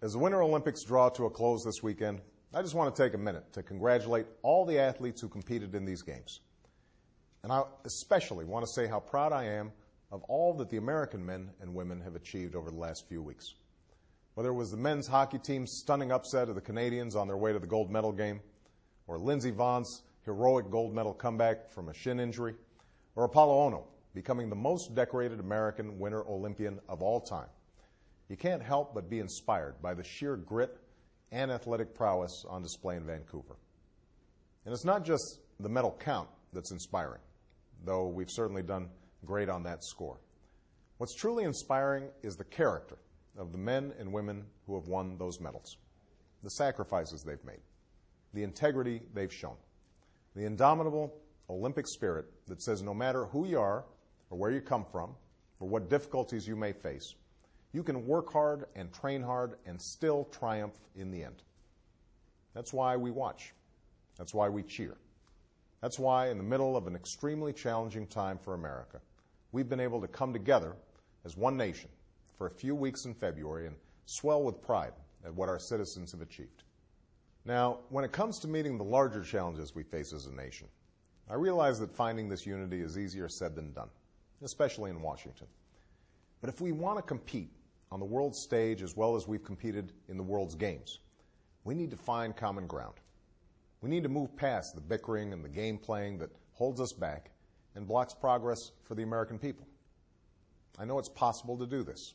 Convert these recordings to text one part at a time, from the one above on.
As the Winter Olympics draw to a close this weekend, I just want to take a minute to congratulate all the athletes who competed in these games. And I especially want to say how proud I am of all that the American men and women have achieved over the last few weeks. Whether it was the men's hockey team's stunning upset of the Canadians on their way to the gold medal game, or Lindsey Vohn's heroic gold medal comeback from a shin injury, or Apollo Ono becoming the most decorated American Winter Olympian of all time, you can't help but be inspired by the sheer grit and athletic prowess on display in Vancouver. And it's not just the medal count that's inspiring, though we've certainly done great on that score. What's truly inspiring is the character of the men and women who have won those medals, the sacrifices they've made, the integrity they've shown, the indomitable Olympic spirit that says no matter who you are or where you come from or what difficulties you may face, you can work hard and train hard and still triumph in the end. That's why we watch. That's why we cheer. That's why, in the middle of an extremely challenging time for America, we've been able to come together as one nation for a few weeks in February and swell with pride at what our citizens have achieved. Now, when it comes to meeting the larger challenges we face as a nation, I realize that finding this unity is easier said than done, especially in Washington. But if we want to compete on the world stage as well as we've competed in the world's games, we need to find common ground. We need to move past the bickering and the game playing that holds us back and blocks progress for the American people. I know it's possible to do this,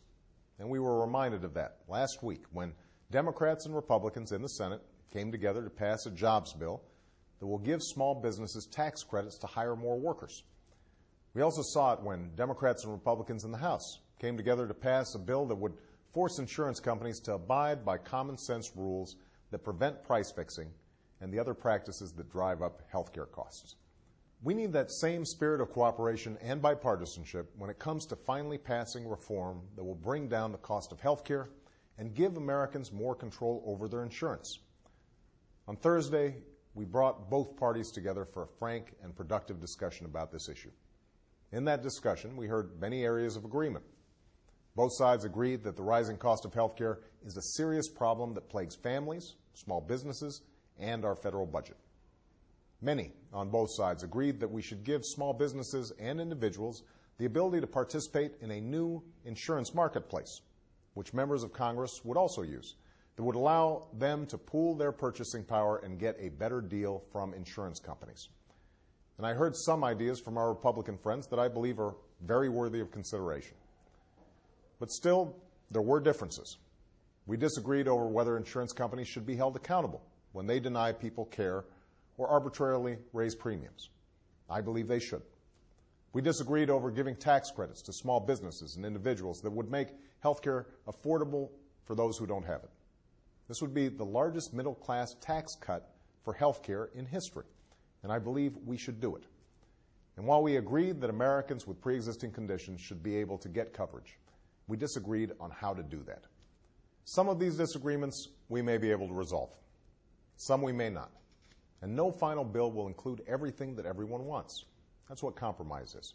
and we were reminded of that last week when Democrats and Republicans in the Senate came together to pass a jobs bill that will give small businesses tax credits to hire more workers. We also saw it when Democrats and Republicans in the House came together to pass a bill that would force insurance companies to abide by common sense rules that prevent price fixing and the other practices that drive up healthcare costs. We need that same spirit of cooperation and bipartisanship when it comes to finally passing reform that will bring down the cost of healthcare and give Americans more control over their insurance. On Thursday, we brought both parties together for a frank and productive discussion about this issue. In that discussion, we heard many areas of agreement. Both sides agreed that the rising cost of healthcare is a serious problem that plagues families, small businesses, and our federal budget. Many on both sides agreed that we should give small businesses and individuals the ability to participate in a new insurance marketplace, which members of Congress would also use, that would allow them to pool their purchasing power and get a better deal from insurance companies. And I heard some ideas from our Republican friends that I believe are very worthy of consideration. But still, there were differences. We disagreed over whether insurance companies should be held accountable when they deny people care or arbitrarily raise premiums. I believe they should. We disagreed over giving tax credits to small businesses and individuals that would make healthcare affordable for those who don't have it. This would be the largest middle-class tax cut for healthcare in history, and I believe we should do it. And while we agreed that Americans with pre-existing conditions should be able to get coverage, we disagreed on how to do that. Some of these disagreements we may be able to resolve. Some we may not. And no final bill will include everything that everyone wants. That's what compromise is.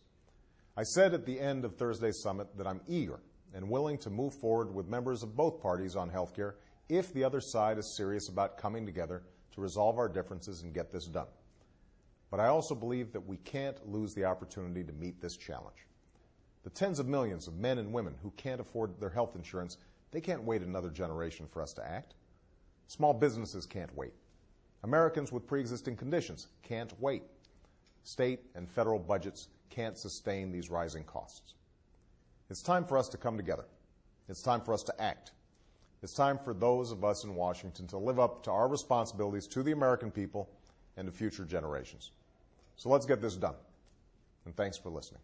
I said at the end of Thursday's summit that I'm eager and willing to move forward with members of both parties on health care if the other side is serious about coming together to resolve our differences and get this done. But I also believe that we can't lose the opportunity to meet this challenge. The tens of millions of men and women who can't afford their health insurance, they can't wait another generation for us to act. Small businesses can't wait. Americans with pre-existing conditions can't wait. State and federal budgets can't sustain these rising costs. It's time for us to come together. It's time for us to act. It's time for those of us in Washington to live up to our responsibilities to the American people and to future generations. So let's get this done. And thanks for listening.